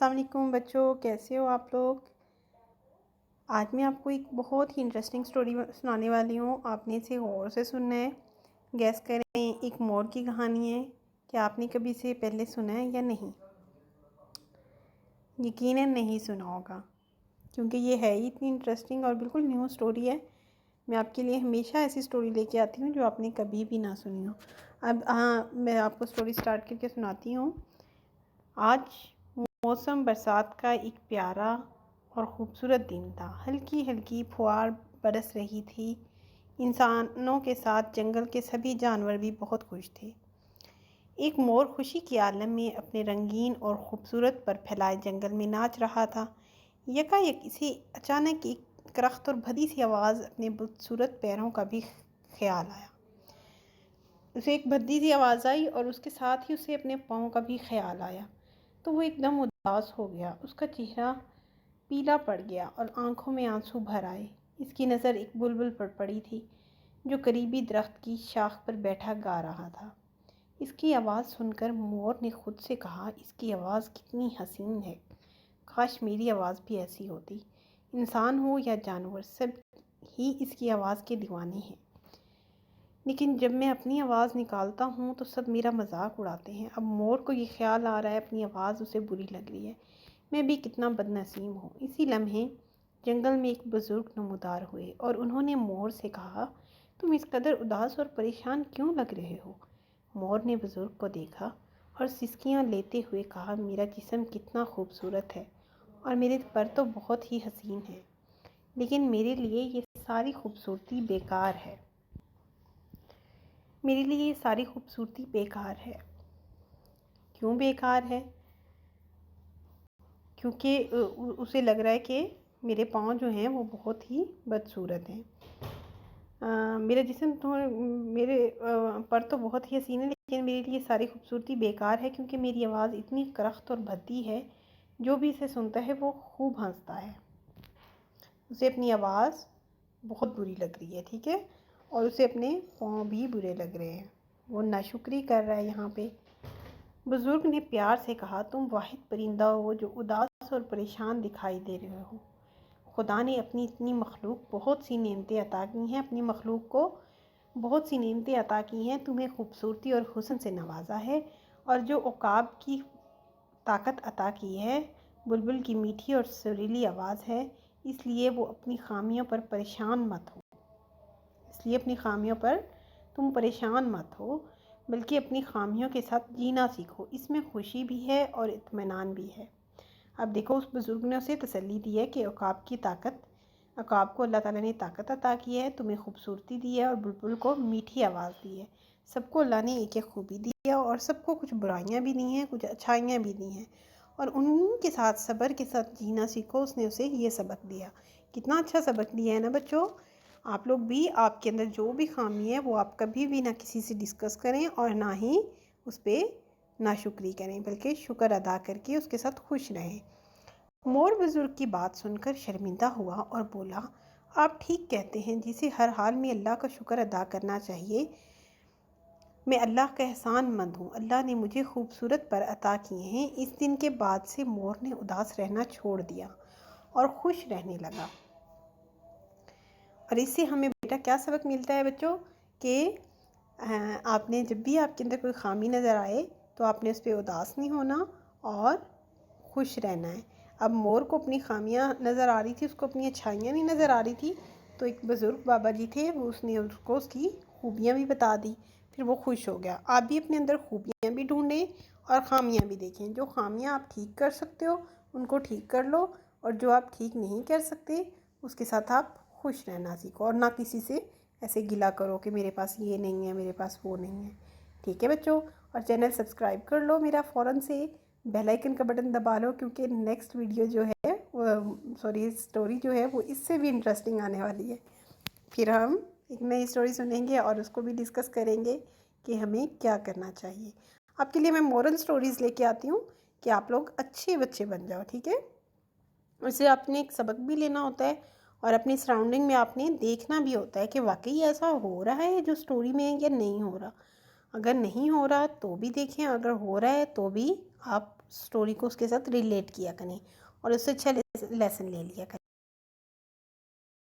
السلام علیکم بچوں، کیسے ہو آپ لوگ؟ آج میں آپ کو ایک بہت ہی انٹرسٹنگ سٹوری سنانے والی ہوں. آپ نے اسے غور سے سننا ہے. گیس کریں، ایک مور کی کہانی ہے. کیا آپ نے کبھی اسے پہلے سنا ہے یا نہیں؟ یقیناً نہیں سنا ہوگا، کیونکہ یہ ہے ہی اتنی انٹرسٹنگ اور بالکل نیو سٹوری ہے. میں آپ کے لیے ہمیشہ ایسی سٹوری لے کے آتی ہوں جو آپ نے کبھی بھی نہ سنی ہو. اب میں آپ کو سٹوری سٹارٹ کر کے سناتی ہوں. آج موسم برسات کا ایک پیارا اور خوبصورت دن تھا. ہلکی ہلکی پھوار برس رہی تھی. انسانوں کے ساتھ جنگل کے سبھی جانور بھی بہت خوش تھے. ایک مور خوشی کے عالم میں اپنے رنگین اور خوبصورت پر پھیلائے جنگل میں ناچ رہا تھا. یکایک اسے اچانک ایک کرخت اور بھدی سی آواز اپنے بدصورت پیروں کا بھی خیال آیا. اسے ایک بھدی سی آواز آئی اور اس کے ساتھ ہی اسے اپنے پاؤں کا بھی خیال آیا. تو وہ ایک دم اداس ہو گیا. اس کا چہرہ پیلا پڑ گیا اور آنکھوں میں آنسو بھر آئے. اس کی نظر ایک بلبل پر پڑی تھی جو قریبی درخت کی شاخ پر بیٹھا گا رہا تھا. اس کی آواز سن کر مور نے خود سے کہا، اس کی آواز کتنی حسین ہے. کاش میری آواز بھی ایسی ہوتی. انسان ہو یا جانور، سب ہی اس کی آواز کے دیوانے ہیں. لیکن جب میں اپنی آواز نکالتا ہوں تو سب میرا مذاق اڑاتے ہیں. اب مور کو یہ خیال آ رہا ہے اپنی آواز اسے بری لگ رہی ہے. میں بھی کتنا بد نصیب ہوں. اسی لمحے جنگل میں ایک بزرگ نمودار ہوئے اور انہوں نے مور سے کہا، تم اس قدر اداس اور پریشان کیوں لگ رہے ہو؟ مور نے بزرگ کو دیکھا اور سسکیاں لیتے ہوئے کہا، میرا جسم کتنا خوبصورت ہے اور میرے پر تو بہت ہی حسین ہے، لیکن میرے لیے یہ ساری خوبصورتی بیکار ہے. میرے لیے یہ ساری خوبصورتی بیکار ہے. کیوں بیکار ہے؟ کیونکہ اسے لگ رہا ہے کہ میرے پاؤں جو ہیں وہ بہت ہی بدصورت ہیں. میرا جسم تو میرے پر تو بہت ہی حسین ہے، لیکن میرے لیے ساری خوبصورتی بیکار ہے کیونکہ میری آواز اتنی کرخت اور بھدی ہے. جو بھی اسے سنتا ہے وہ خوب ہنستا ہے. اسے اپنی آواز بہت بری لگ رہی ہے، ٹھیک ہے، اور اسے اپنے پاؤں بھی برے لگ رہے ہیں. وہ ناشکری کر رہا ہے یہاں پہ. بزرگ نے پیار سے کہا، تم واحد پرندہ ہو جو اداس اور پریشان دکھائی دے رہے ہو. خدا نے اپنی اتنی مخلوق بہت سی نعمتیں عطا کی ہیں، اپنی مخلوق کو بہت سی نعمتیں عطا کی ہیں. تمہیں خوبصورتی اور حسن سے نوازا ہے اور جو عقاب کی طاقت عطا کی ہے، بلبل کی میٹھی اور سریلی آواز ہے. اس لیے اپنی خامیوں پر تم پریشان مت ہو، بلکہ اپنی خامیوں کے ساتھ جینا سیکھو. اس میں خوشی بھی ہے اور اطمینان بھی ہے. اب دیکھو، اس بزرگ نے اسے تسلی دی ہے کہ عقاب کو اللہ تعالیٰ نے طاقت عطا کی ہے، تمہیں خوبصورتی دی ہے اور بلبل کو میٹھی آواز دی ہے. سب کو اللہ نے ایک ایک خوبی دی ہے اور سب کو کچھ برائیاں بھی دی ہیں، کچھ اچھائیاں بھی دی ہیں، اور ان کے ساتھ صبر کے ساتھ جینا سیکھو. اس نے اسے یہ سبق دیا. کتنا اچھا سبق دیا ہے نا بچوں. آپ لوگ بھی، آپ کے اندر جو بھی خامی ہے وہ آپ کبھی بھی نہ کسی سے ڈسکس کریں اور نہ ہی اس پہ ناشکری کریں، بلکہ شکر ادا کر کے اس کے ساتھ خوش رہیں. مور بزرگ کی بات سن کر شرمندہ ہوا اور بولا، آپ ٹھیک کہتے ہیں، جسے ہر حال میں اللہ کا شکر ادا کرنا چاہیے. میں اللہ کا احسان مند ہوں. اللہ نے مجھے خوبصورت پر عطا کیے ہیں. اس دن کے بعد سے مور نے اداس رہنا چھوڑ دیا اور خوش رہنے لگا. اور اس سے ہمیں بیٹا کیا سبق ملتا ہے بچوں؟ کہ آپ نے جب بھی آپ کے اندر کوئی خامی نظر آئے تو آپ نے اس پہ اداس نہیں ہونا اور خوش رہنا ہے. اب مور کو اپنی خامیاں نظر آ رہی تھی، اس کو اپنی اچھائیاں نہیں نظر آ رہی تھی. تو ایک بزرگ بابا جی تھے، اس نے اس کو اس کی خوبیاں بھی بتا دی. پھر وہ خوش ہو گیا. آپ بھی اپنے اندر خوبیاں بھی ڈھونڈیں اور خامیاں بھی دیکھیں. جو خامیاں آپ ٹھیک کر سکتے ہو ان کو ٹھیک کر لو، اور جو آپ ٹھیک نہیں کر سکتے اس کے ساتھ آپ خوش رہنا سیکھو، اور نہ کسی سے ایسے گلا کرو کہ میرے پاس یہ نہیں ہے، میرے پاس وہ نہیں ہے. ٹھیک ہے بچوں؟ اور چینل سبسکرائب کر لو میرا فوراً سے، بیل آئیکن کا بٹن دبا لو، کیونکہ نیکسٹ ویڈیو جو ہے سٹوری جو ہے وہ اس سے بھی انٹرسٹنگ آنے والی ہے. پھر ہم ایک نئی سٹوری سنیں گے اور اس کو بھی ڈسکس کریں گے کہ ہمیں کیا کرنا چاہیے. آپ کے لیے میں مورل سٹوریز لے کے آتی ہوں کہ آپ لوگ اچھے بچے بن جاؤ. ٹھیک ہے؟ اس سے آپ نے ایک سبق بھی لینا ہوتا ہے اور اپنی سراؤنڈنگ میں آپ نے دیکھنا بھی ہوتا ہے کہ واقعی ایسا ہو رہا ہے جو سٹوری میں ہے یا نہیں ہو رہا. اگر نہیں ہو رہا تو بھی دیکھیں، اگر ہو رہا ہے تو بھی آپ اسٹوری کو اس کے ساتھ ریلیٹ کیا کریں اور اس سے اچھا لیسن لے لیا کریں.